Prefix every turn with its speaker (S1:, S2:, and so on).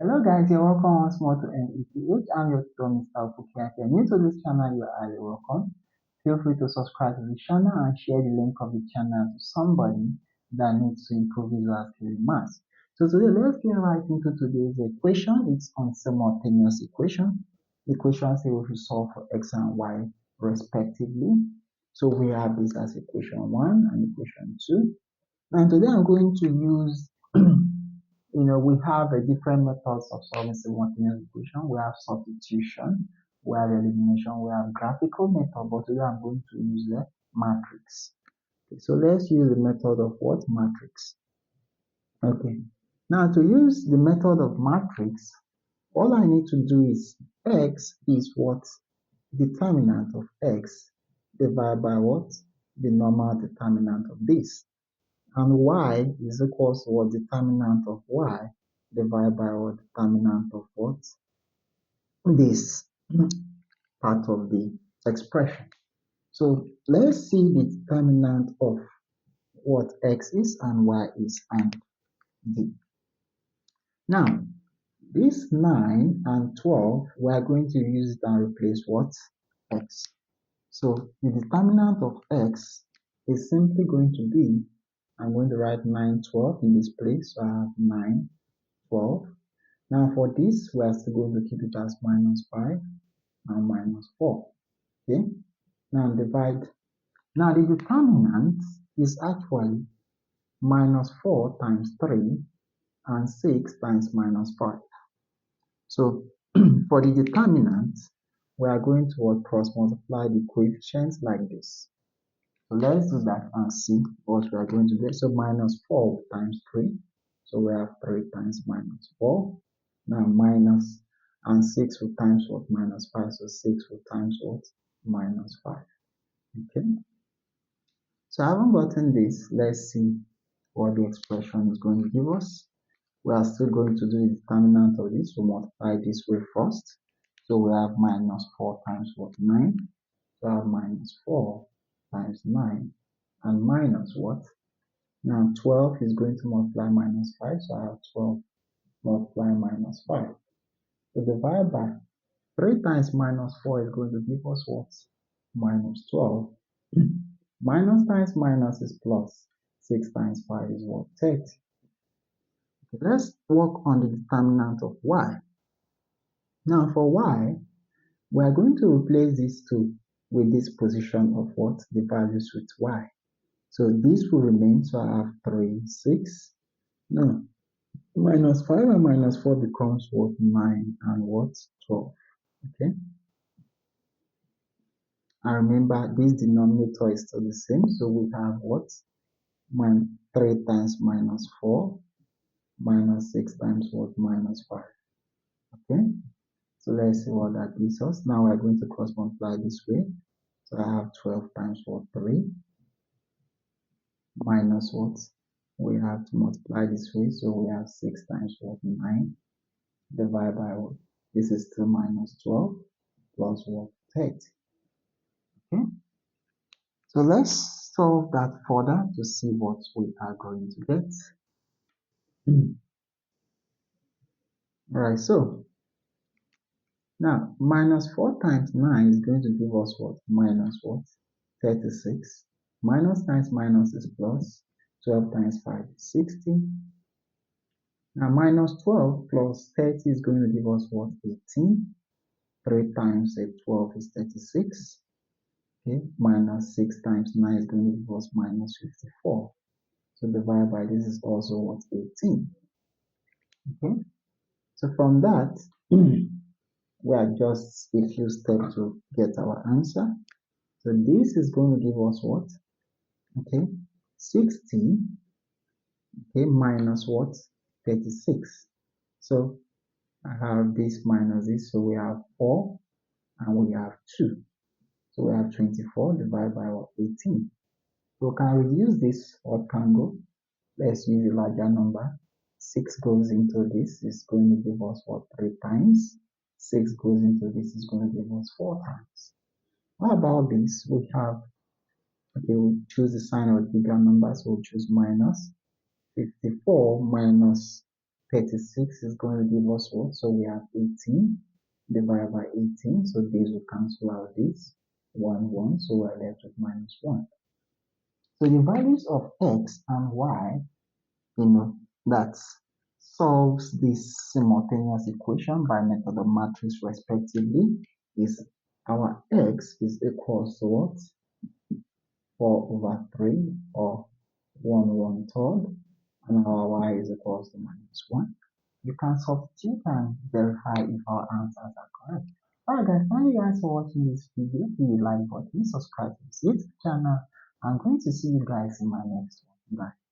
S1: Hello guys, you're welcome once more to NETH. I'm your tutor, Mr. Opuki. If you're new to this channel, you are highly welcome. Feel free to subscribe to the channel and share the link of the channel to somebody that needs to improve visual skill in maths. So today, let's get right into today's equation. It's on simultaneous equation. The equation says we should solve for x and y respectively. So we have this as equation 1 and equation 2. And today I'm going to use we have a different methods of solving simultaneous equation. We have substitution, we have elimination, we have graphical method, but today I'm going to use the matrix. Okay, so let's use the method of what? Matrix. Okay. Now to use the method of matrix, all I need to do is x is what? Determinant of x divided by what? The normal determinant of this. And y is equals to what? Determinant of y divided by what? Determinant of what? This part of the expression. So let's see the determinant of what x is and y is and d. Now, this 9 and 12, we are going to use it and replace what? X. So the determinant of x is simply going to be, I'm going to write 9, 12 in this place. So I have 9, 12. Now for this, we are still going to keep it as minus 5 and minus 4. Okay? Now divide. Now the determinant is actually minus 4 times 3 and 6 times minus 5. So for the determinant, we are going to cross multiply the coefficients like this. So let's do that and see what we are going to get. So minus 4 times 3. So we have 3 times minus 4. Now minus and 6 will times what? Minus 5. So 6 will times what? Minus 5. Okay. So I haven't gotten this. Let's see what the expression is going to give us. We are still going to do the determinant of this. We'll multiply this way first. So we have minus 4 times what? 9. So I have minus 4 times 9 and minus what? Now 12 is going to multiply minus 5. So I have 12 multiply minus 5. So divide by 3 times minus 4 is going to give us what? Minus 12. Minus times minus is plus. 6 times 5 is what? 30. Let's work on the determinant of y. Now for y, we are going to replace these two with this position of what? The values with y. So this will remain. So I have 3, 6. Now, minus 5 and minus 4 becomes what? 9 and what? 12. Okay. And remember, this denominator is still the same. So we have what? 3 times minus 4 minus 6 times what? Minus 5. Okay. So let's see what that gives us. Now we're going to cross multiply this way. So I have 12 times what? 3 minus what? We have to multiply this way. So we have 6 times what? 9 divided by what? This is still minus 12 plus what? 30. Okay. So let's solve that further to see what we are going to get. Alright, so now minus 4 times 9 is going to give us what? Minus what? 36. Minus times minus is plus. 12 times 5 is 60. Now minus 12 plus 30 is going to give us what? 18. 3 times 12 is 36. Okay, minus 6 times 9 is going to give us minus 54. So divided by this is also what? 18. Okay, so from that, we are just a few steps to get our answer. So this is going to give us what? Okay, 60, okay, minus what? 36. So I have this minus this, so we have 4 and we have 2. So we have 24 divided by what? 18. So we can reduce this. What can go? Let's use a larger number. 6 goes into this, is going to give us what? 3 times. 6 goes into this, is going to give us 4 times. What about this? We have, okay, we'll choose the sign of a bigger number, so we'll choose minus 54 minus 36 is going to give us what? So we have 18 divided by 18. So these will cancel out this 1, 1. So we're left with minus 1. So the values of x and y, that solves this simultaneous equation by method of matrix respectively is our x is equal to what? 4 over 3 or 1/3, and our y is equal to minus 1. You can substitute and verify if our answers are correct. Alright guys, thank you guys for watching this video. Hit the like button, subscribe to this YouTube channel. I'm going to see you guys in my next one. Bye.